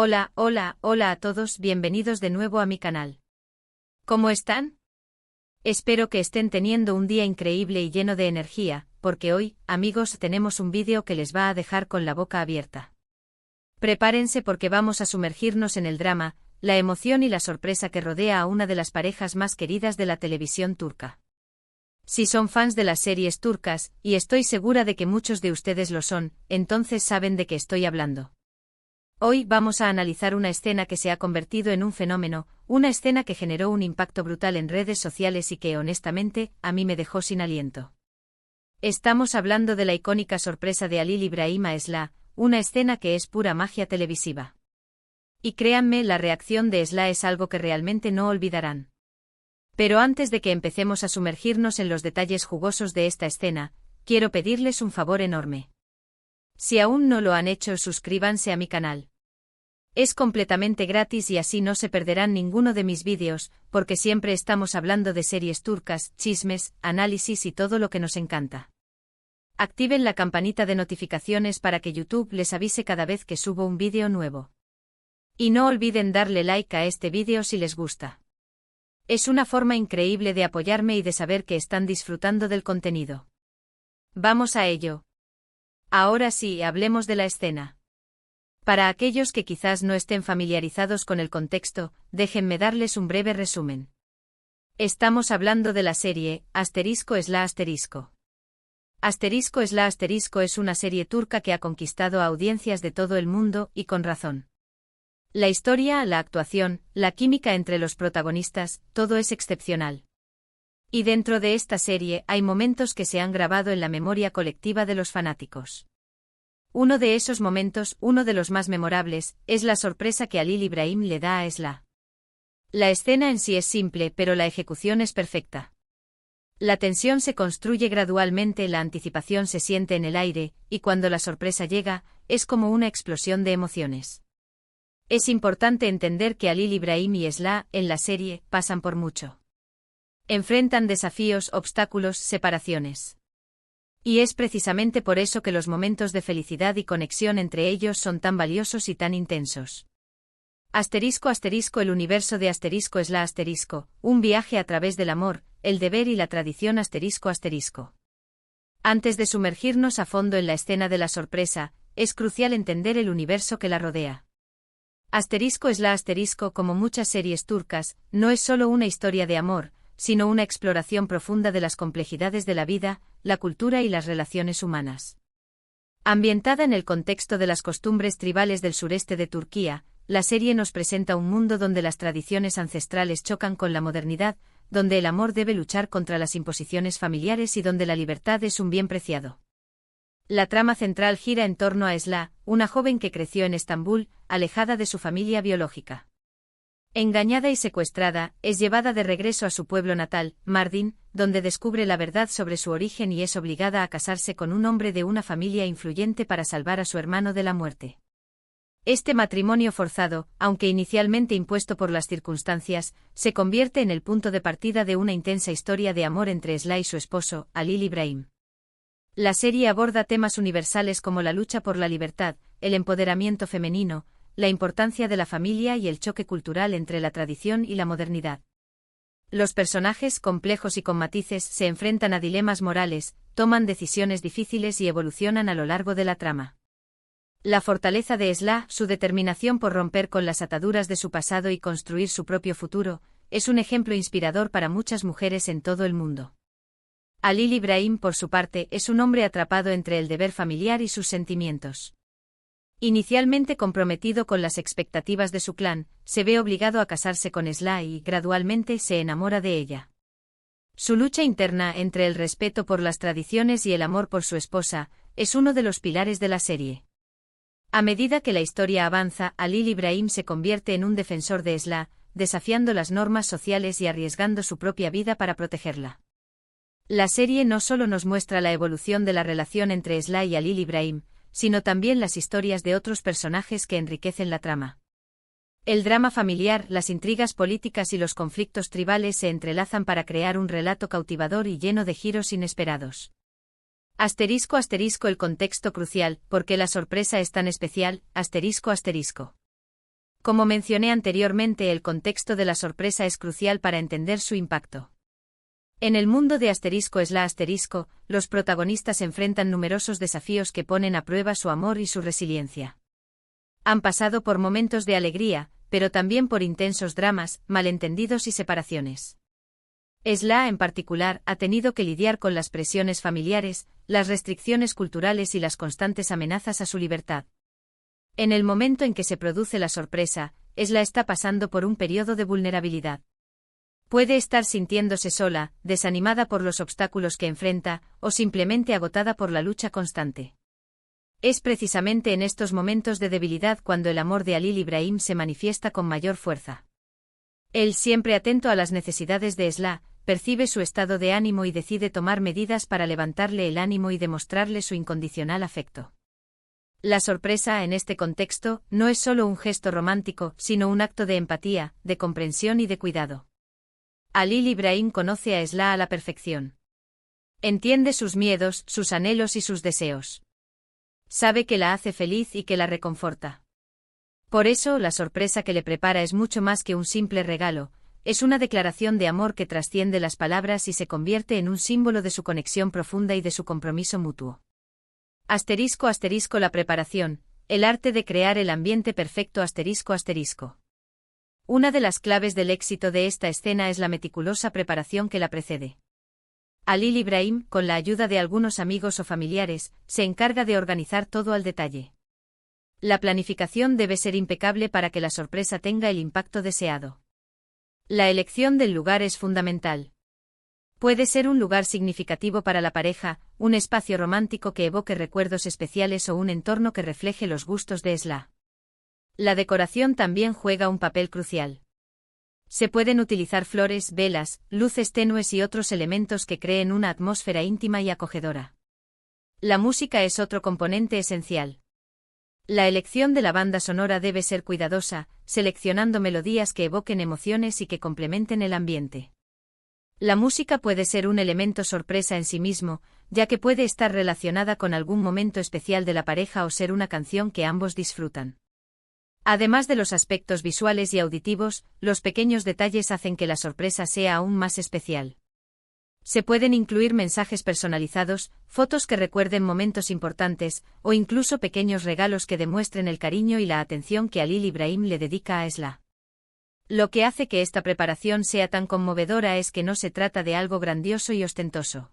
Hola, hola, hola a todos, bienvenidos de nuevo a mi canal. ¿Cómo están? Espero que estén teniendo un día increíble y lleno de energía, porque hoy, amigos, tenemos un vídeo que les va a dejar con la boca abierta. Prepárense porque vamos a sumergirnos en el drama, la emoción y la sorpresa que rodea a una de las parejas más queridas de la televisión turca. Si son fans de las series turcas, y estoy segura de que muchos de ustedes lo son, entonces saben de qué estoy hablando. Hoy vamos a analizar una escena que se ha convertido en un fenómeno, una escena que generó un impacto brutal en redes sociales y que, honestamente, a mí me dejó sin aliento. Estamos hablando de la icónica sorpresa de Halil Ibrahim a Esla, una escena que es pura magia televisiva. Y créanme, la reacción de Esla es algo que realmente no olvidarán. Pero antes de que empecemos a sumergirnos en los detalles jugosos de esta escena, quiero pedirles un favor enorme. Si aún no lo han hecho, suscríbanse a mi canal. Es completamente gratis y así no se perderán ninguno de mis vídeos, porque siempre estamos hablando de series turcas, chismes, análisis y todo lo que nos encanta. Activen la campanita de notificaciones para que YouTube les avise cada vez que subo un vídeo nuevo. Y no olviden darle like a este vídeo si les gusta. Es una forma increíble de apoyarme y de saber que están disfrutando del contenido. Vamos a ello. Ahora sí, hablemos de la escena. Para aquellos que quizás no estén familiarizados con el contexto, déjenme darles un breve resumen. Estamos hablando de la serie *Esla***. **Esla** es una serie turca que ha conquistado a audiencias de todo el mundo, y con razón. La historia, la actuación, la química entre los protagonistas, todo es excepcional. Y dentro de esta serie hay momentos que se han grabado en la memoria colectiva de los fanáticos. Uno de esos momentos, uno de los más memorables, es la sorpresa que Halil Ibrahim le da a Esla. La escena en sí es simple, pero la ejecución es perfecta. La tensión se construye gradualmente, la anticipación se siente en el aire, y cuando la sorpresa llega, es como una explosión de emociones. Es importante entender que Halil Ibrahim y Esla, en la serie, pasan por mucho. Enfrentan desafíos, obstáculos, separaciones. Y es precisamente por eso que los momentos de felicidad y conexión entre ellos son tan valiosos y tan intensos. El universo de *Esla***, un viaje a través del amor, el deber y la tradición **. Antes de sumergirnos a fondo en la escena de la sorpresa, es crucial entender el universo que la rodea. *Esla**, como muchas series turcas, no es solo una historia de amor, sino una exploración profunda de las complejidades de la vida, la cultura y las relaciones humanas. Ambientada en el contexto de las costumbres tribales del sureste de Turquía, la serie nos presenta un mundo donde las tradiciones ancestrales chocan con la modernidad, donde el amor debe luchar contra las imposiciones familiares y donde la libertad es un bien preciado. La trama central gira en torno a Esla, una joven que creció en Estambul, alejada de su familia biológica. Engañada y secuestrada, es llevada de regreso a su pueblo natal, Mardin, donde descubre la verdad sobre su origen y es obligada a casarse con un hombre de una familia influyente para salvar a su hermano de la muerte. Este matrimonio forzado, aunque inicialmente impuesto por las circunstancias, se convierte en el punto de partida de una intensa historia de amor entre Esla y su esposo, Halil Ibrahim. La serie aborda temas universales como la lucha por la libertad, el empoderamiento femenino, la importancia de la familia y el choque cultural entre la tradición y la modernidad. Los personajes, complejos y con matices, se enfrentan a dilemas morales, toman decisiones difíciles y evolucionan a lo largo de la trama. La fortaleza de Esla, su determinación por romper con las ataduras de su pasado y construir su propio futuro, es un ejemplo inspirador para muchas mujeres en todo el mundo. Halil Ibrahim, por su parte, es un hombre atrapado entre el deber familiar y sus sentimientos. Inicialmente comprometido con las expectativas de su clan, se ve obligado a casarse con Esla y, gradualmente, se enamora de ella. Su lucha interna entre el respeto por las tradiciones y el amor por su esposa, es uno de los pilares de la serie. A medida que la historia avanza, Halil Ibrahim se convierte en un defensor de Esla, desafiando las normas sociales y arriesgando su propia vida para protegerla. La serie no solo nos muestra la evolución de la relación entre Esla y Halil Ibrahim, sino también las historias de otros personajes que enriquecen la trama. El drama familiar, las intrigas políticas y los conflictos tribales se entrelazan para crear un relato cautivador y lleno de giros inesperados. *** El contexto crucial, ¿por qué la sorpresa es tan especial? ***. Como mencioné anteriormente, el contexto de la sorpresa es crucial para entender su impacto. En el mundo de ***, los protagonistas enfrentan numerosos desafíos que ponen a prueba su amor y su resiliencia. Han pasado por momentos de alegría, pero también por intensos dramas, malentendidos y separaciones. Esla, en particular, ha tenido que lidiar con las presiones familiares, las restricciones culturales y las constantes amenazas a su libertad. En el momento en que se produce la sorpresa, Esla está pasando por un periodo de vulnerabilidad. Puede estar sintiéndose sola, desanimada por los obstáculos que enfrenta, o simplemente agotada por la lucha constante. Es precisamente en estos momentos de debilidad cuando el amor de Halil Ibrahim se manifiesta con mayor fuerza. Él, siempre atento a las necesidades de Esla, percibe su estado de ánimo y decide tomar medidas para levantarle el ánimo y demostrarle su incondicional afecto. La sorpresa, en este contexto, no es solo un gesto romántico, sino un acto de empatía, de comprensión y de cuidado. Halil Ibrahim conoce a Esla a la perfección. Entiende sus miedos, sus anhelos y sus deseos. Sabe que la hace feliz y que la reconforta. Por eso, la sorpresa que le prepara es mucho más que un simple regalo, es una declaración de amor que trasciende las palabras y se convierte en un símbolo de su conexión profunda y de su compromiso mutuo. ***, la preparación, el arte de crear el ambiente perfecto ***. Una de las claves del éxito de esta escena es la meticulosa preparación que la precede. Halil Ibrahim, con la ayuda de algunos amigos o familiares, se encarga de organizar todo al detalle. La planificación debe ser impecable para que la sorpresa tenga el impacto deseado. La elección del lugar es fundamental. Puede ser un lugar significativo para la pareja, un espacio romántico que evoque recuerdos especiales o un entorno que refleje los gustos de Esla. La decoración también juega un papel crucial. Se pueden utilizar flores, velas, luces tenues y otros elementos que creen una atmósfera íntima y acogedora. La música es otro componente esencial. La elección de la banda sonora debe ser cuidadosa, seleccionando melodías que evoquen emociones y que complementen el ambiente. La música puede ser un elemento sorpresa en sí mismo, ya que puede estar relacionada con algún momento especial de la pareja o ser una canción que ambos disfrutan. Además de los aspectos visuales y auditivos, los pequeños detalles hacen que la sorpresa sea aún más especial. Se pueden incluir mensajes personalizados, fotos que recuerden momentos importantes, o incluso pequeños regalos que demuestren el cariño y la atención que Halil Ibrahim le dedica a Esla. Lo que hace que esta preparación sea tan conmovedora es que no se trata de algo grandioso y ostentoso.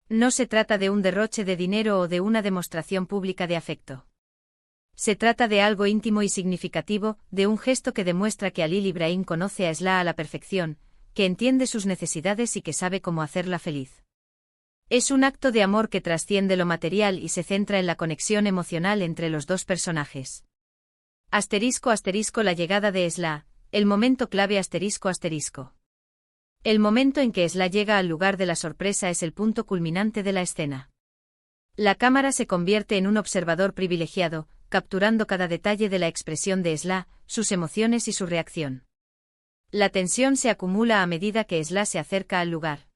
No se trata de un derroche de dinero o de una demostración pública de afecto. Se trata de algo íntimo y significativo, de un gesto que demuestra que Halil Ibrahim conoce a Esla a la perfección, que entiende sus necesidades y que sabe cómo hacerla feliz. Es un acto de amor que trasciende lo material y se centra en la conexión emocional entre los dos personajes. ***, la llegada de Esla, el momento clave ***. El momento en que Esla llega al lugar de la sorpresa es el punto culminante de la escena. La cámara se convierte en un observador privilegiado, capturando cada detalle de la expresión de Esla, sus emociones y su reacción. La tensión se acumula a medida que Esla se acerca al lugar.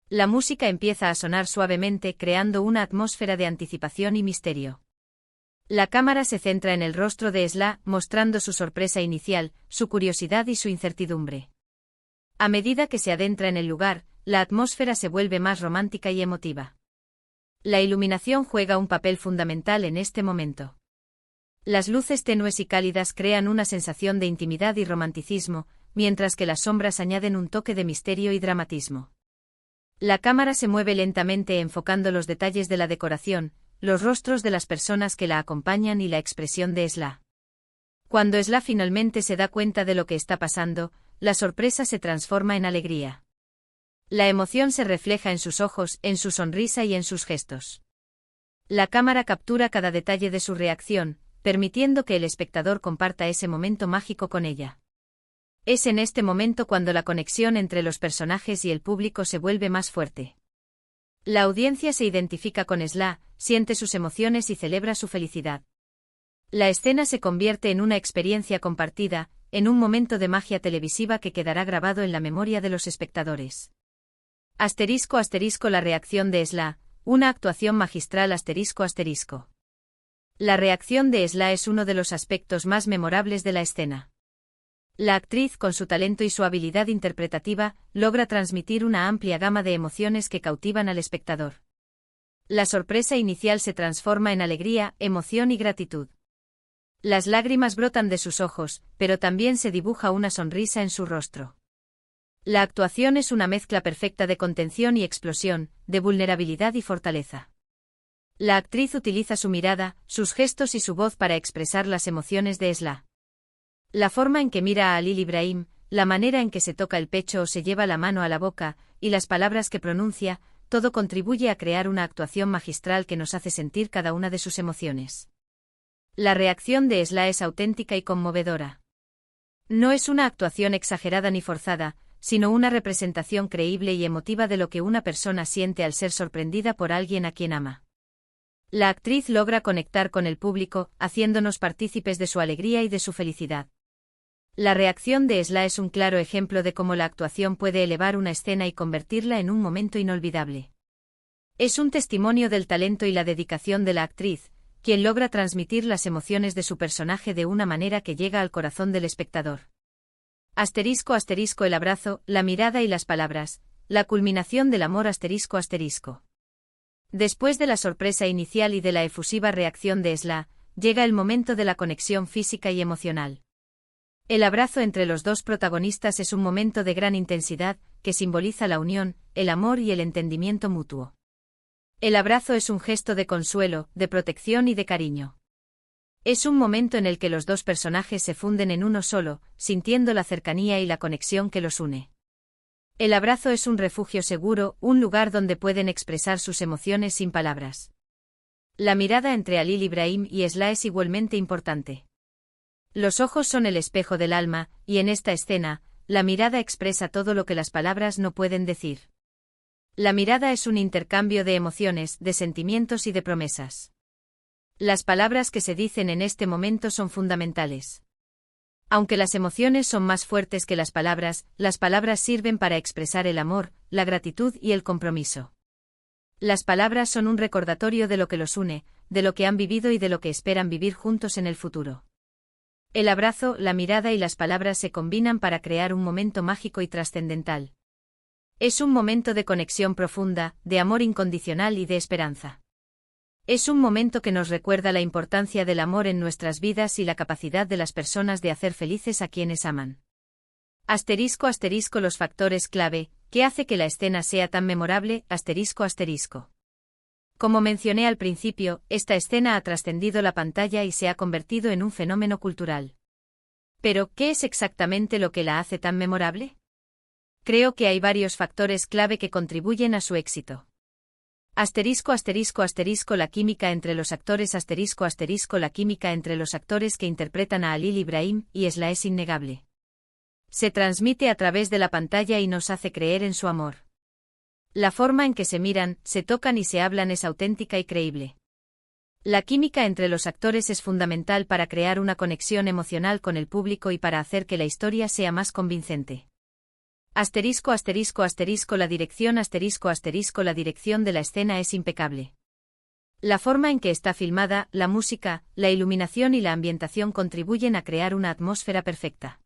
La música empieza a sonar suavemente, creando una atmósfera de anticipación y misterio. La cámara se centra en el rostro de Esla, mostrando su sorpresa inicial, su curiosidad y su incertidumbre. A medida que se adentra en el lugar, la atmósfera se vuelve más romántica y emotiva. La iluminación juega un papel fundamental en este momento. Las luces tenues y cálidas crean una sensación de intimidad y romanticismo, mientras que las sombras añaden un toque de misterio y dramatismo. La cámara se mueve lentamente enfocando los detalles de la decoración, los rostros de las personas que la acompañan y la expresión de Esla. Cuando Esla finalmente se da cuenta de lo que está pasando, la sorpresa se transforma en alegría. La emoción se refleja en sus ojos, en su sonrisa y en sus gestos. La cámara captura cada detalle de su reacción, permitiendo que el espectador comparta ese momento mágico con ella. Es en este momento cuando la conexión entre los personajes y el público se vuelve más fuerte. La audiencia se identifica con Esla, siente sus emociones y celebra su felicidad. La escena se convierte en una experiencia compartida, en un momento de magia televisiva que quedará grabado en la memoria de los espectadores. ***, la reacción de Esla, una actuación magistral ***. La reacción de Esla es uno de los aspectos más memorables de la escena. La actriz, con su talento y su habilidad interpretativa, logra transmitir una amplia gama de emociones que cautivan al espectador. La sorpresa inicial se transforma en alegría, emoción y gratitud. Las lágrimas brotan de sus ojos, pero también se dibuja una sonrisa en su rostro. La actuación es una mezcla perfecta de contención y explosión, de vulnerabilidad y fortaleza. La actriz utiliza su mirada, sus gestos y su voz para expresar las emociones de Esla. La forma en que mira a Halil Ibrahim, la manera en que se toca el pecho o se lleva la mano a la boca, y las palabras que pronuncia, todo contribuye a crear una actuación magistral que nos hace sentir cada una de sus emociones. La reacción de Esla es auténtica y conmovedora. No es una actuación exagerada ni forzada, sino una representación creíble y emotiva de lo que una persona siente al ser sorprendida por alguien a quien ama. La actriz logra conectar con el público, haciéndonos partícipes de su alegría y de su felicidad. La reacción de Esla es un claro ejemplo de cómo la actuación puede elevar una escena y convertirla en un momento inolvidable. Es un testimonio del talento y la dedicación de la actriz, quien logra transmitir las emociones de su personaje de una manera que llega al corazón del espectador. Asterisco asterisco el abrazo, la mirada y las palabras, la culminación del amor asterisco asterisco. Después de la sorpresa inicial y de la efusiva reacción de Esla, llega el momento de la conexión física y emocional. El abrazo entre los dos protagonistas es un momento de gran intensidad, que simboliza la unión, el amor y el entendimiento mutuo. El abrazo es un gesto de consuelo, de protección y de cariño. Es un momento en el que los dos personajes se funden en uno solo, sintiendo la cercanía y la conexión que los une. El abrazo es un refugio seguro, un lugar donde pueden expresar sus emociones sin palabras. La mirada entre Halil Ibrahim y Esla es igualmente importante. Los ojos son el espejo del alma, y en esta escena, la mirada expresa todo lo que las palabras no pueden decir. La mirada es un intercambio de emociones, de sentimientos y de promesas. Las palabras que se dicen en este momento son fundamentales. Aunque las emociones son más fuertes que las palabras sirven para expresar el amor, la gratitud y el compromiso. Las palabras son un recordatorio de lo que los une, de lo que han vivido y de lo que esperan vivir juntos en el futuro. El abrazo, la mirada y las palabras se combinan para crear un momento mágico y trascendental. Es un momento de conexión profunda, de amor incondicional y de esperanza. Es un momento que nos recuerda la importancia del amor en nuestras vidas y la capacidad de las personas de hacer felices a quienes aman. Asterisco asterisco los factores clave, que hace que la escena sea tan memorable, asterisco asterisco. Como mencioné al principio, esta escena ha trascendido la pantalla y se ha convertido en un fenómeno cultural. Pero, ¿qué es exactamente lo que la hace tan memorable? Creo que hay varios factores clave que contribuyen a su éxito. Asterisco asterisco asterisco la química entre los actores asterisco asterisco la química entre los actores que interpretan a Halil Ibrahim y Esla es innegable. Se transmite a través de la pantalla y nos hace creer en su amor. La forma en que se miran, se tocan y se hablan es auténtica y creíble. La química entre los actores es fundamental para crear una conexión emocional con el público y para hacer que la historia sea más convincente. Asterisco asterisco asterisco la dirección asterisco asterisco la dirección de la escena es impecable. La forma en que está filmada, la música, la iluminación y la ambientación contribuyen a crear una atmósfera perfecta.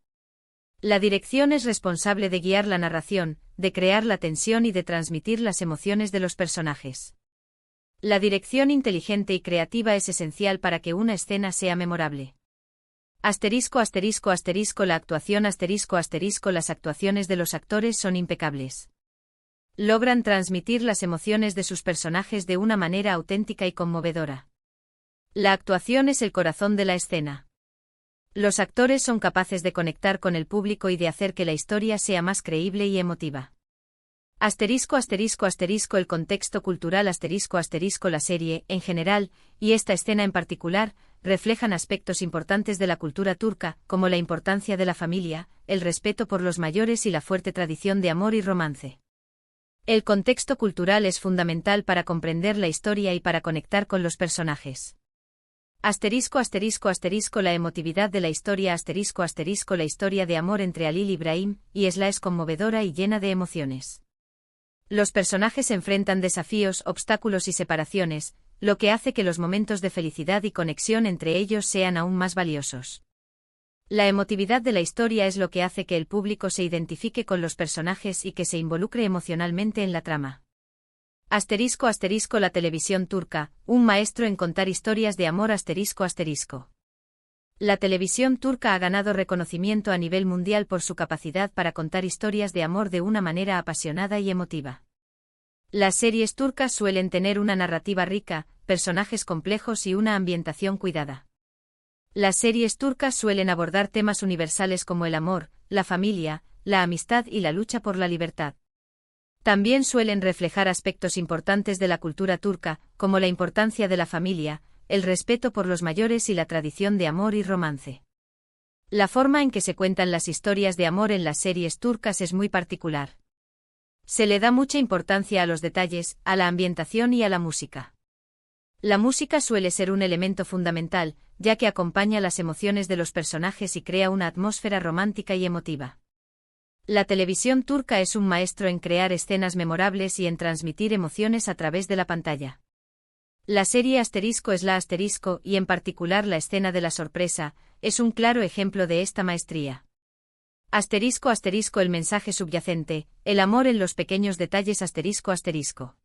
La dirección es responsable de guiar la narración, de crear la tensión y de transmitir las emociones de los personajes. La dirección inteligente y creativa es esencial para que una escena sea memorable. Asterisco asterisco asterisco la actuación asterisco asterisco las actuaciones de los actores son impecables. Logran transmitir las emociones de sus personajes de una manera auténtica y conmovedora. La actuación es el corazón de la escena. Los actores son capaces de conectar con el público y de hacer que la historia sea más creíble y emotiva. Asterisco asterisco asterisco el contexto cultural asterisco asterisco la serie, en general, y esta escena en particular, reflejan aspectos importantes de la cultura turca, como la importancia de la familia, el respeto por los mayores y la fuerte tradición de amor y romance. El contexto cultural es fundamental para comprender la historia y para conectar con los personajes. Asterisco asterisco asterisco la emotividad de la historia asterisco asterisco la historia de amor entre Halil Ibrahim y Esla es conmovedora y llena de emociones. Los personajes enfrentan desafíos, obstáculos y separaciones, lo que hace que los momentos de felicidad y conexión entre ellos sean aún más valiosos. La emotividad de la historia es lo que hace que el público se identifique con los personajes y que se involucre emocionalmente en la trama. Asterisco asterisco la televisión turca, un maestro en contar historias de amor asterisco asterisco. La televisión turca ha ganado reconocimiento a nivel mundial por su capacidad para contar historias de amor de una manera apasionada y emotiva. Las series turcas suelen tener una narrativa rica, personajes complejos y una ambientación cuidada. Las series turcas suelen abordar temas universales como el amor, la familia, la amistad y la lucha por la libertad. También suelen reflejar aspectos importantes de la cultura turca, como la importancia de la familia, el respeto por los mayores y la tradición de amor y romance. La forma en que se cuentan las historias de amor en las series turcas es muy particular. Se le da mucha importancia a los detalles, a la ambientación y a la música. La música suele ser un elemento fundamental, ya que acompaña las emociones de los personajes y crea una atmósfera romántica y emotiva. La televisión turca es un maestro en crear escenas memorables y en transmitir emociones a través de la pantalla. La serie Asterisco es la Asterisco, y en particular la escena de la sorpresa, es un claro ejemplo de esta maestría. Asterisco asterisco el mensaje subyacente, el amor en los pequeños detalles asterisco asterisco.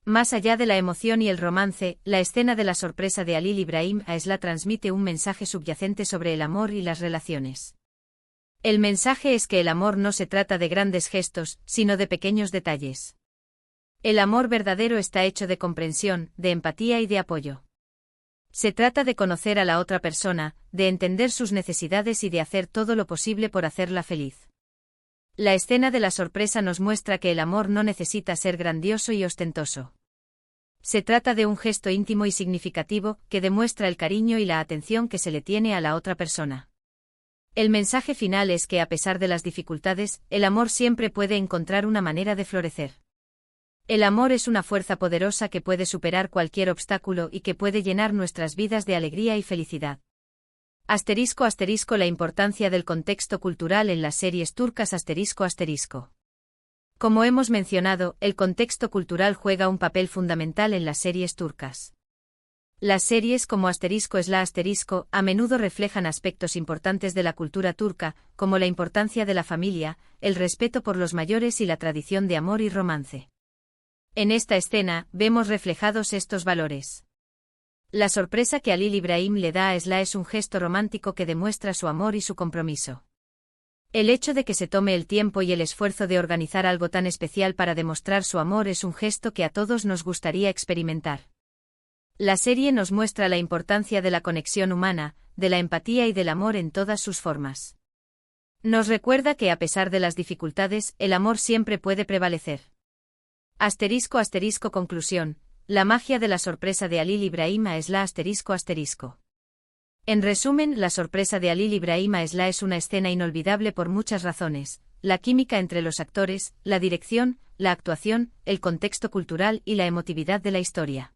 Más allá de la emoción y el romance, la escena de la sorpresa de Halil İbrahim Aesla transmite un mensaje subyacente sobre el amor y las relaciones. El mensaje es que el amor no se trata de grandes gestos, sino de pequeños detalles. El amor verdadero está hecho de comprensión, de empatía y de apoyo. Se trata de conocer a la otra persona, de entender sus necesidades y de hacer todo lo posible por hacerla feliz. La escena de la sorpresa nos muestra que el amor no necesita ser grandioso y ostentoso. Se trata de un gesto íntimo y significativo, que demuestra el cariño y la atención que se le tiene a la otra persona. El mensaje final es que a pesar de las dificultades, el amor siempre puede encontrar una manera de florecer. El amor es una fuerza poderosa que puede superar cualquier obstáculo y que puede llenar nuestras vidas de alegría y felicidad. Asterisco asterisco la importancia del contexto cultural en las series turcas asterisco asterisco. Como hemos mencionado, el contexto cultural juega un papel fundamental en las series turcas. Las series como Asterisco es la Asterisco a menudo reflejan aspectos importantes de la cultura turca, como la importancia de la familia, el respeto por los mayores y la tradición de amor y romance. En esta escena, vemos reflejados estos valores. La sorpresa que Halil İbrahim le da a Aesla es un gesto romántico que demuestra su amor y su compromiso. El hecho de que se tome el tiempo y el esfuerzo de organizar algo tan especial para demostrar su amor es un gesto que a todos nos gustaría experimentar. La serie nos muestra la importancia de la conexión humana, de la empatía y del amor en todas sus formas. Nos recuerda que a pesar de las dificultades, el amor siempre puede prevalecer. Asterisco asterisco conclusión, la magia de la sorpresa de Halil İbrahim Aesla asterisco asterisco. En resumen, la sorpresa de Halil İbrahim Aesla es una escena inolvidable por muchas razones: la química entre los actores, la dirección, la actuación, el contexto cultural y la emotividad de la historia.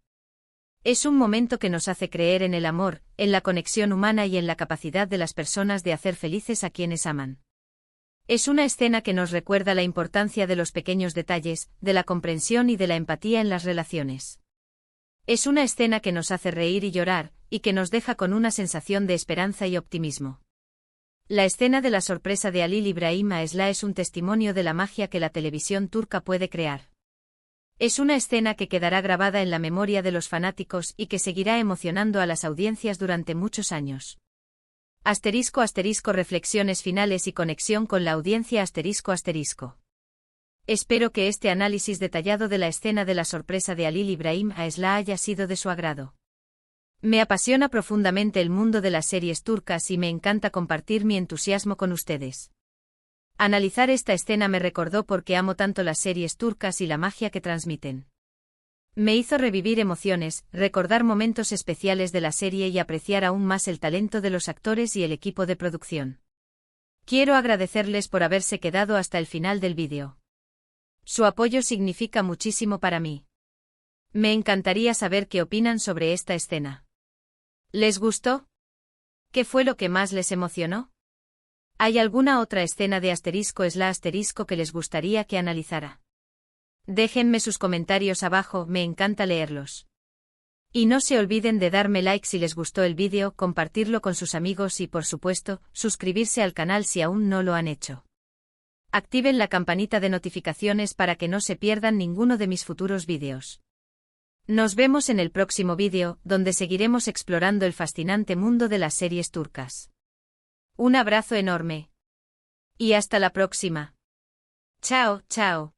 Es un momento que nos hace creer en el amor, en la conexión humana y en la capacidad de las personas de hacer felices a quienes aman. Es una escena que nos recuerda la importancia de los pequeños detalles, de la comprensión y de la empatía en las relaciones. Es una escena que nos hace reír y llorar, y que nos deja con una sensación de esperanza y optimismo. La escena de la sorpresa de Halil İbrahim Aesla es un testimonio de la magia que la televisión turca puede crear. Es una escena que quedará grabada en la memoria de los fanáticos y que seguirá emocionando a las audiencias durante muchos años. Asterisco asterisco reflexiones finales y conexión con la audiencia asterisco asterisco. Espero que este análisis detallado de la escena de la sorpresa de Halil İbrahim Aesla haya sido de su agrado. Me apasiona profundamente el mundo de las series turcas y me encanta compartir mi entusiasmo con ustedes. Analizar esta escena me recordó por qué amo tanto las series turcas y la magia que transmiten. Me hizo revivir emociones, recordar momentos especiales de la serie y apreciar aún más el talento de los actores y el equipo de producción. Quiero agradecerles por haberse quedado hasta el final del vídeo. Su apoyo significa muchísimo para mí. Me encantaría saber qué opinan sobre esta escena. ¿Les gustó? ¿Qué fue lo que más les emocionó? ¿Hay alguna otra escena de Asterisco es la Asterisco que les gustaría que analizara? Déjenme sus comentarios abajo, me encanta leerlos. Y no se olviden de darme like si les gustó el vídeo, compartirlo con sus amigos y por supuesto, suscribirse al canal si aún no lo han hecho. Activen la campanita de notificaciones para que no se pierdan ninguno de mis futuros vídeos. Nos vemos en el próximo vídeo, donde seguiremos explorando el fascinante mundo de las series turcas. Un abrazo enorme. Y hasta la próxima. Chao, chao.